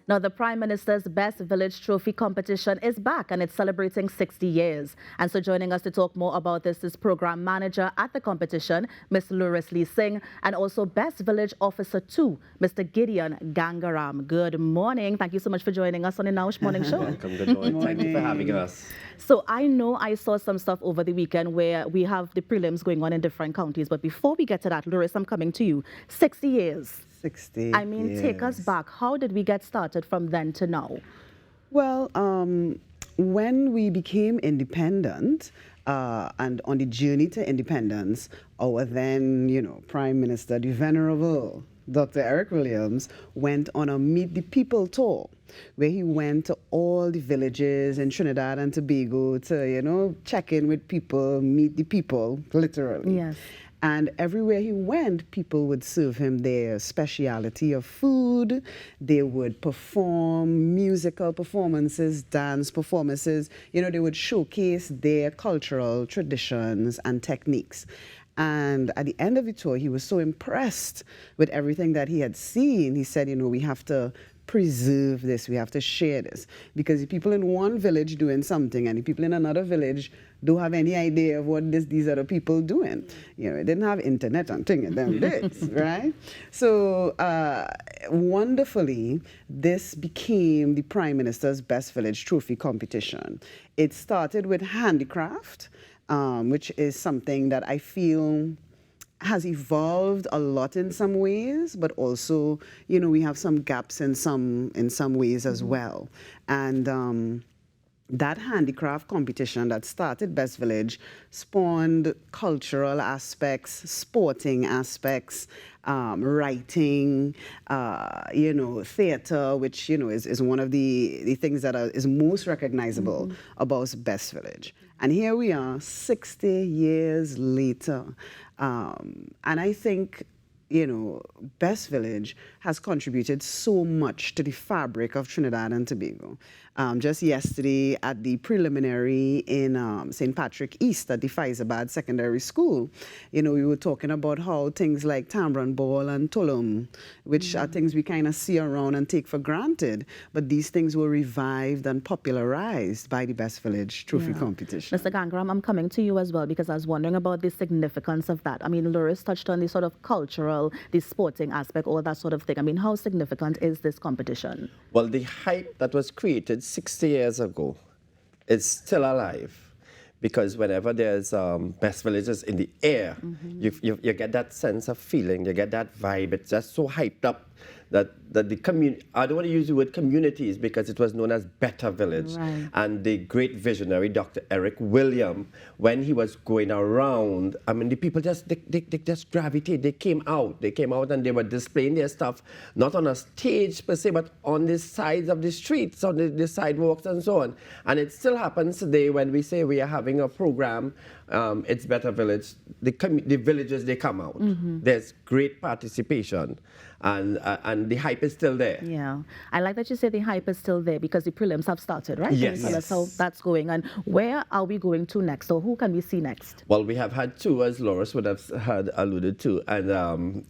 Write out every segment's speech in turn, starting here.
Now, the Prime Minister's Best Village Trophy competition is back and it's celebrating 60 years. And so joining us to talk more about this is Program Manager at the competition, Ms. Loris Lee Singh, and also Best Village Officer 2, Mr. Gideon Gangaram. Good morning. Thank you so much for joining us on the Now Morning Show. Welcome. Good morning. Thank you for having us. So I know I saw some stuff over the weekend where we have the prelims going on in different counties. But before we get to that, Loris, I'm coming to you. 60 years. 60 I mean, years. take us back. How did we get started from then to now? Well, when we became independent and on the journey to independence, our then, Prime Minister, the Venerable Dr. Eric Williams, went on a Meet the People tour, where he went to all the villages in Trinidad and Tobago to, check in with people, meet the people, literally. Yes. And everywhere he went, people would serve him their speciality of food. They would perform musical performances, dance performances. They would showcase their cultural traditions and techniques. And at the end of the tour, he was so impressed with everything that he had seen. He said, we have to preserve this, we have to share this. Because the people in one village doing something and the people in another village don't have any idea of what these other people doing. It didn't have internet and thing, and them did, right? So wonderfully, this became the Prime Minister's Best Village Trophy competition. It started with handicraft, which is something that I feel has evolved a lot in some ways, but also, we have some gaps in some ways as well. And that handicraft competition that started Best Village spawned cultural aspects, sporting aspects, writing, theater, which, is one of the things that is most recognizable about Best Village. And here we are, 60 years later. And I think, Best Village has contributed so much to the fabric of Trinidad and Tobago. Just yesterday at the preliminary in St. Patrick East at the Faizabad Secondary School, we were talking about how things like Tambourine Ball and Tulum, which are things we kind of see around and take for granted, but these things were revived and popularized by the Best Village Trophy competition. Mr. Gangaram, I'm coming to you as well because I was wondering about the significance of that. I mean, Loris touched on the sort of cultural, the sporting aspect, all that sort of thing. I mean, how significant is this competition? Well, the hype that was created 60 years ago is still alive, because whenever there's Best Villages in the air, you get that sense of feeling, you get that vibe. It's just so hyped up that the community, I don't want to use the word communities because it was known as Better Village. Right. And the great visionary, Dr. Eric Williams, when he was going around, I mean, the people they just gravitated. They came out and they were displaying their stuff, not on a stage per se, but on the sides of the streets, on the sidewalks and so on. And it still happens today when we say we are having a program, it's Better Village, the villages, they come out. There's great participation. And the hype is still there. Yeah. I like that you say the hype is still there because the prelims have started, right? Yes. Can you tell us how that's going? And where are we going to next? So who can we see next? Well, we have had two, as Loris would have had alluded to. And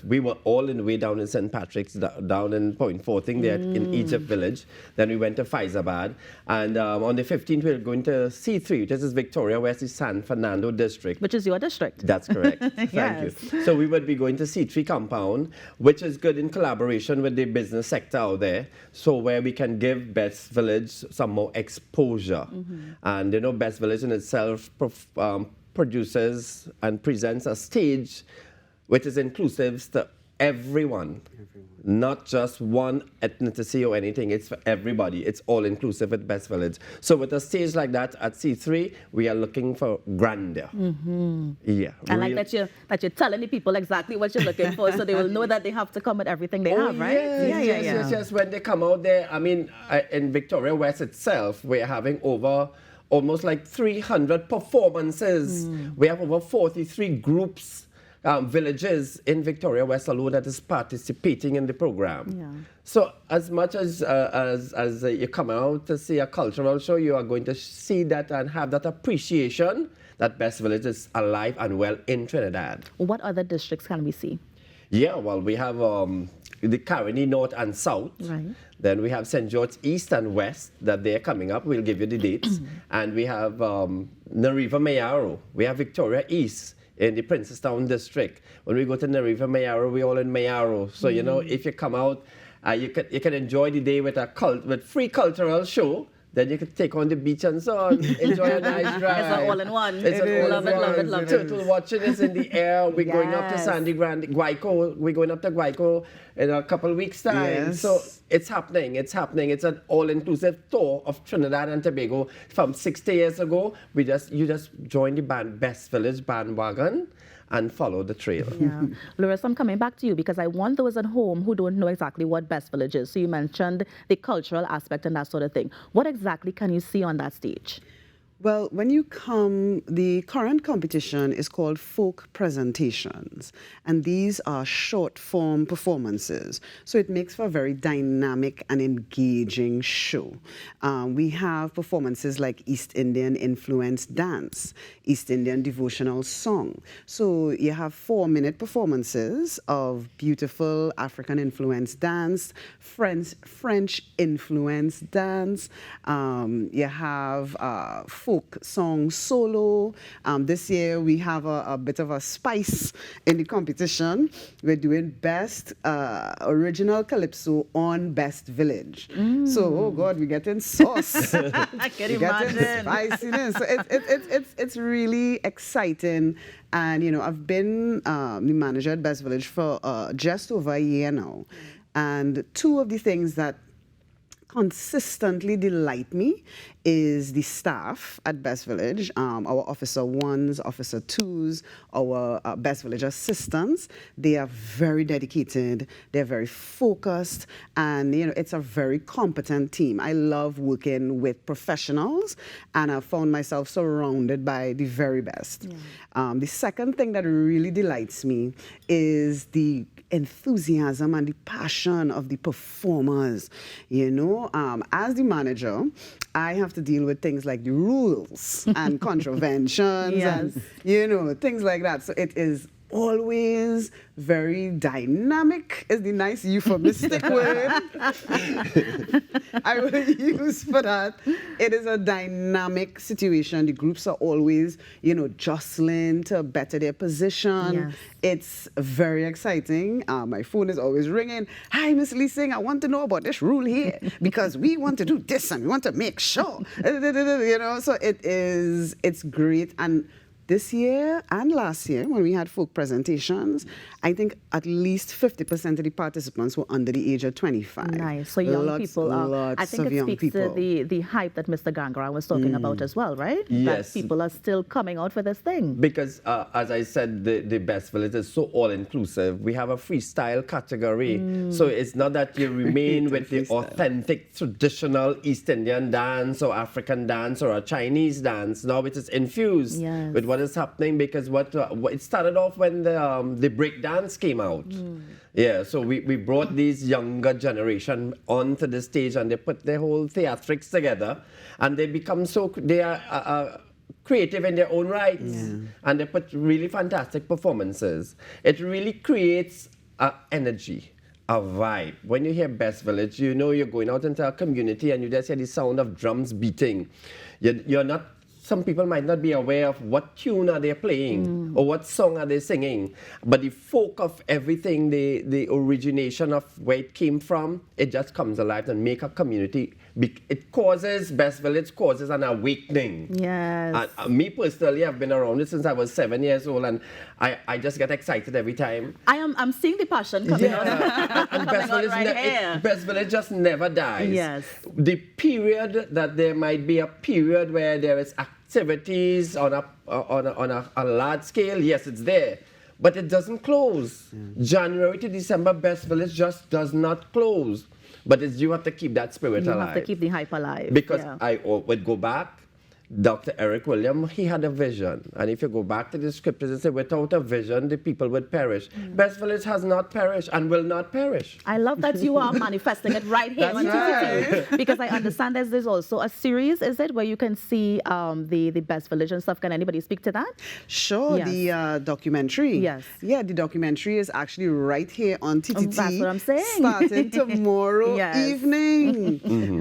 we were all in the way down in St. Patrick's, down in Point Forting there in Egypt Village. Then we went to Faizabad. And on the 15th, we're going to C3, which is Victoria West, the San Fernando district. Which is your district. That's correct. Thank you. So we would be going to C3 compound, which is good in collaboration with the business sector out there, so where we can give Best Village some more exposure. And Best Village in itself produces and presents a stage which is inclusive to everyone. Not just one ethnicity or anything, it's for everybody. It's all inclusive at Best Village. So with a stage like that at C3, we are looking for grandeur. Yeah. I like that you're telling the people exactly what you're looking for, so they will know that they have to come with everything they have, right? Yes. When they come out there, I mean, in Victoria West itself, we're having over almost like 300 performances. We have over 43 groups, villages in Victoria West alone that is participating in the program. Yeah. So as much as you come out to see a cultural show, you are going to see that and have that appreciation that Best Village is alive and well in Trinidad. What other districts can we see? Yeah, well, we have the Caroni North and South. Right. Then we have St. George East and West that they're coming up. We'll give you the dates. And we have Nariva Mayaro. We have Victoria East in the Princestown district. When we go to Nariva Mayaro, we're all in Mayaro. So, you know, if you come out, you can enjoy the day with with free cultural show. Then you can take on the beach and so on. Enjoy a nice drive. It's an all-in-one. It's an all-in-one. Love it. Turtle watching is in the air. We're going up to Sandy Grande, Guayco. We're going up to Guayco in a couple of weeks' time. Yes. So it's happening. It's happening. It's an all-inclusive tour of Trinidad and Tobago. From 60 years ago, you just join the Best Village bandwagon and follow the trail. Yeah. Loris, I'm coming back to you because I want those at home who don't know exactly what Best Village is. So you mentioned the cultural aspect and that sort of thing. What exactly can you see on that stage? Well, when you come, the current competition is called Folk Presentations, and these are short-form performances. So it makes for a very dynamic and engaging show. We have performances like East Indian influenced dance, East Indian devotional song. So you have 4-minute performances of beautiful African influenced dance, French influenced dance. You have folk song solo. This year we have a bit of a spice in the competition. We're doing best original calypso on Best Village. So, oh God, we're getting sauce. I can imagine. Spiciness. So it's really exciting. And, you know, I've been the manager at Best Village for just over a year now. And two of the things that consistently delight me is the staff at Best Village, our Officer 1s, Officer 2s, our Best Village assistants. They are very dedicated, they're very focused, and you know, it's a very competent team. I love working with professionals, and I've found myself surrounded by the very best. Yeah. The second thing that really delights me is the enthusiasm and the passion of the performers. You know, as the manager, I have to deal with things like the rules and contraventions and, you know, things like that. So it is always very dynamic is the nice euphemistic word I will use for that. It is a dynamic situation. The groups are always, you know, jostling to better their position. Yes. It's very exciting. My phone is always ringing. Hi, Miss Lee Singh, I want to know about this rule here because we want to do this and we want to make sure. You know, so it's great. And this year and last year, when we had folk presentations, I think at least 50% of the participants were under the age of 25. Nice. So young people are, I think it speaks to the hype that Mr. Gangara was talking about as well, right? Yes. That people are still coming out for this thing. Because, as I said, the Best Village is so all-inclusive. We have a freestyle category. So it's not that you remain with the authentic, traditional East Indian dance or African dance or a Chinese dance. Now it is infused with what is happening, because what it started off when the break dance came out. Yeah, so we brought these younger generation onto the stage, and they put their whole theatrics together, and they become they are creative in their own rights, and they put really fantastic performances. It really creates energy, a vibe. When you hear Best Village, you know you're going out into a community and you just hear the sound of drums beating. You're not. Some people might not be aware of what tune are they playing or what song are they singing, but the folk of everything, the origination of where it came from, it just comes alive and make a community. It causes, Best Village causes an awakening. Yes. And me personally, I've been around it since I was 7 years old, and I just get excited every time. I'm seeing the passion coming out. And Best Village just never dies. Yes. The period that there might be a period where there is activities on a large scale, yes, it's there, but it doesn't close. January to December, Best Village just does not close. But you have to keep that spirit alive. You have to keep the hype alive. Because I would go back, Dr. Eric William, he had a vision. And if you go back to the scriptures and say, without a vision, the people would perish. Best Village has not perished and will not perish. I love that you are manifesting it right here on TTT, because I understand there's also a series, is it, where you can see the Best Village and stuff. Can anybody speak to that? Sure, Yes. the documentary. Yes. Yeah, the documentary is actually right here on TTT. That's what I'm saying. Starting tomorrow Yes. evening.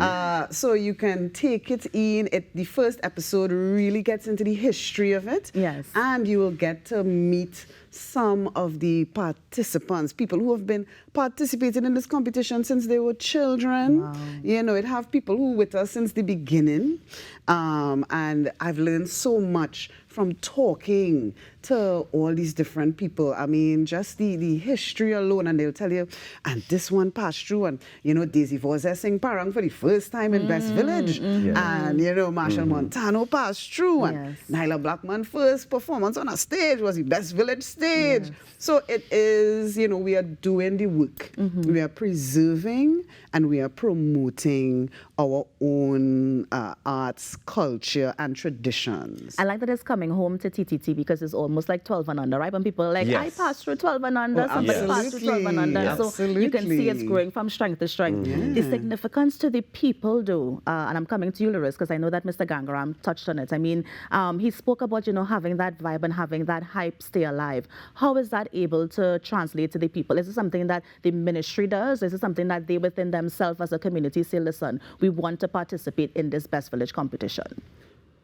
So you can take it in. The first episode really gets into the history of it. Yes. And you will get to meet some of the participants, people who have been participating in this competition since they were children. Wow. You know, it have people who with us since the beginning. And I've learned so much from talking to all these different people. I mean, just the history alone, and they'll tell you, and this one passed through, and, you know, Daisy Voze sang Parang for the first time in Best Village, and, you know, Marshall Montano passed through, and Nyla Blackman's first performance on a stage was the Best Village stage. Yes. So it is, you know, we are doing the work. We are preserving and we are promoting our own arts, culture, and traditions. I like that it's coming home to TTT because it's almost like 12 and under, right? When people are like, Yes. I passed through 12 and under, somebody passed through 12 and under. Absolutely. So you can see it's growing from strength to strength. The significance to the people, though, and I'm coming to you, Loris, because I know that Mr. Gangaram touched on it. I mean, he spoke about, you know, having that vibe and having that hype stay alive. How is that able to translate to the people? Is it something that the ministry does? Is it something that they within themselves as a community say, listen, we want to participate in this Best Village competition?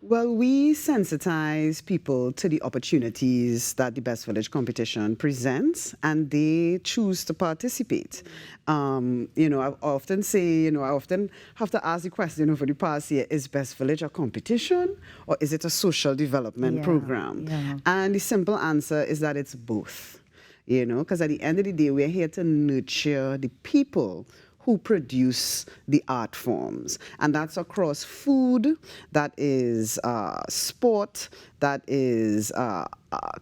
Well, we sensitize people to the opportunities that the Best Village competition presents, and they choose to participate. You know, I often say, you know, I often have to ask the question, you know, for the past year, is Best Village a competition or is it a social development program? Yeah. And the simple answer is that it's both, you know, because at the end of the day, we're here to nurture the people who produce the art forms. And that's across food, that is sport, that is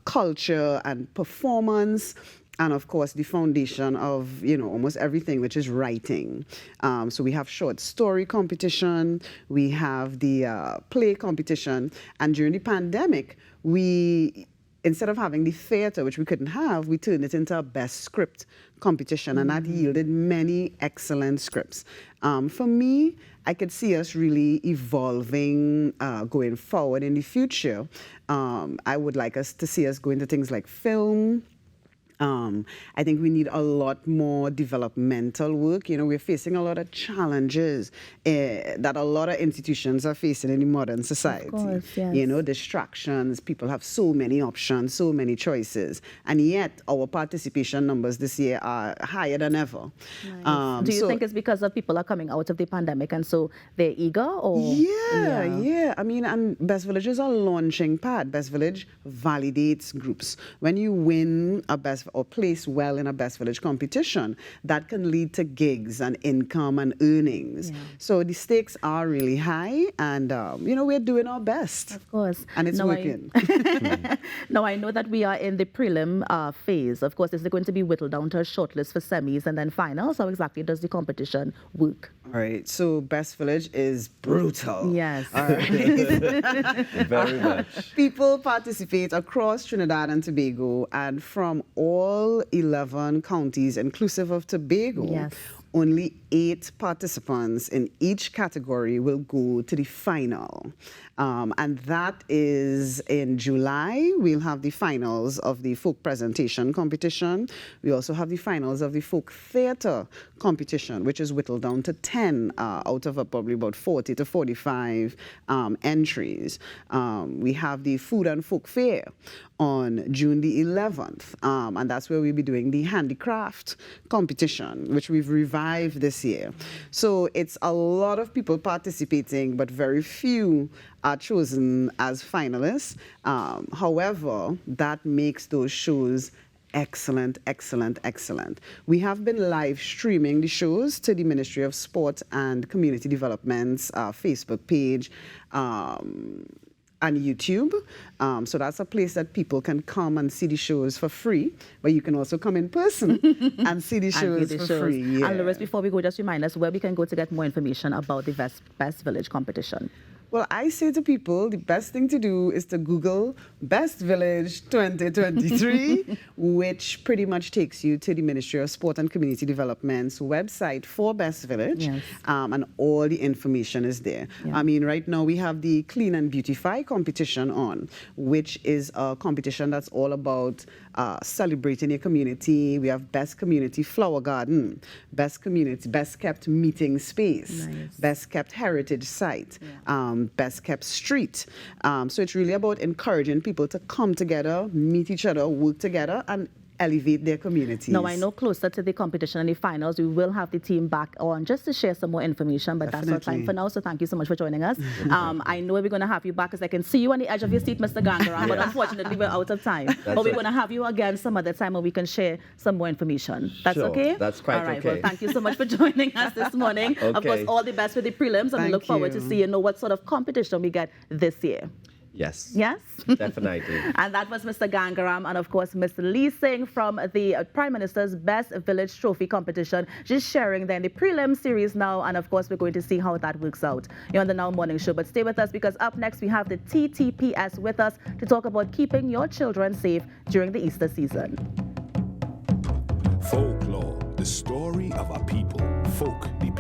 culture and performance, and of course the foundation of, you know, almost everything, which is writing. So we have short story competition, we have the play competition, and during the pandemic, instead of having the theater, which we couldn't have, we turned it into a best script competition, and that yielded many excellent scripts. For me, I could see us really evolving going forward in the future. I would like us to see us go into things like film. I think we need a lot more developmental work. You know, we're facing a lot of challenges that a lot of institutions are facing in the modern society. Of course, yes. You know, distractions, people have so many options, so many choices, and yet our participation numbers this year are higher than ever. Nice. Do you think it's because of people are coming out of the pandemic and so they're eager? Or Yeah. I mean, and Best Village is a launching pad. Best Village validates groups. When you win a Best or place well in a Best Village competition, that can lead to gigs and income and earnings. Yeah. So the stakes are really high, and you know, we're doing our best. Of course. And it's working. Now, I know that we are in the prelim phase. Of course, is it going to be whittled down to a shortlist for semis and then finals? How exactly does the competition work? All right, so Best Village is brutal. Yes. All right. Very much. People participate across Trinidad and Tobago, and from all 11 counties, inclusive of Tobago, Yes. only 8 participants in each category will go to the final. And that is in July. We'll have the finals of the folk presentation competition. We also have the finals of the folk theatre competition, which is whittled down to 10 out of probably about 40 to 45 entries. We have the food and folk fair on June the 11th, and that's where we'll be doing the handicraft competition, which we've revived this year. So it's a lot of people participating, but very few are chosen as finalists. However, that makes those shows excellent, excellent, excellent. We have been live streaming the shows to the Ministry of Sport and Community Development's Facebook page and YouTube. So that's a place that people can come and see the shows for free, but you can also come in person and see the shows for free. Yeah. And Loris, before we go, just remind us where we can go to get more information about the Best Village competition. Well, I say to people, the best thing to do is to Google Best Village 2023, which pretty much takes you to the Ministry of Sport and Community Development's website for Best Village, Yes. and all the information is there. Yeah. I mean, right now we have the Clean and Beautify competition on, which is a competition that's all about celebrating your community. We have Best Community Flower Garden, Best Kept Meeting Space, Nice. Best Kept Heritage Site, Best Kept Street. So it's really about encouraging people to come together, meet each other, work together, and elevate their communities. Now, I know closer to the competition and the finals, we will have the team back on just to share some more information, but that's our time for now, so thank you so much for joining us. I know we're going to have you back because I can see you on the edge of your seat, Mr. Gangaram, but unfortunately, we're out of time. But we're going to have you again some other time where we can share some more information. That's Sure, okay? that's quite all right, okay. Well, thank you so much for joining us this morning. Of Okay. course, all the best with the prelims, and we Thank look forward to you. seeing what sort of competition we get this year. Yes. Yes? Definitely. And that was Mr. Gangaram and, of course, Mr. Lee Singh from the Prime Minister's Best Village Trophy competition, just sharing then the prelim series now. And, of course, we're going to see how that works out. You're on the Now Morning Show. But stay with us because up next we have the TTPS with us to talk about keeping your children safe during the Easter season. Folklore, the story of our people. Folk, the people.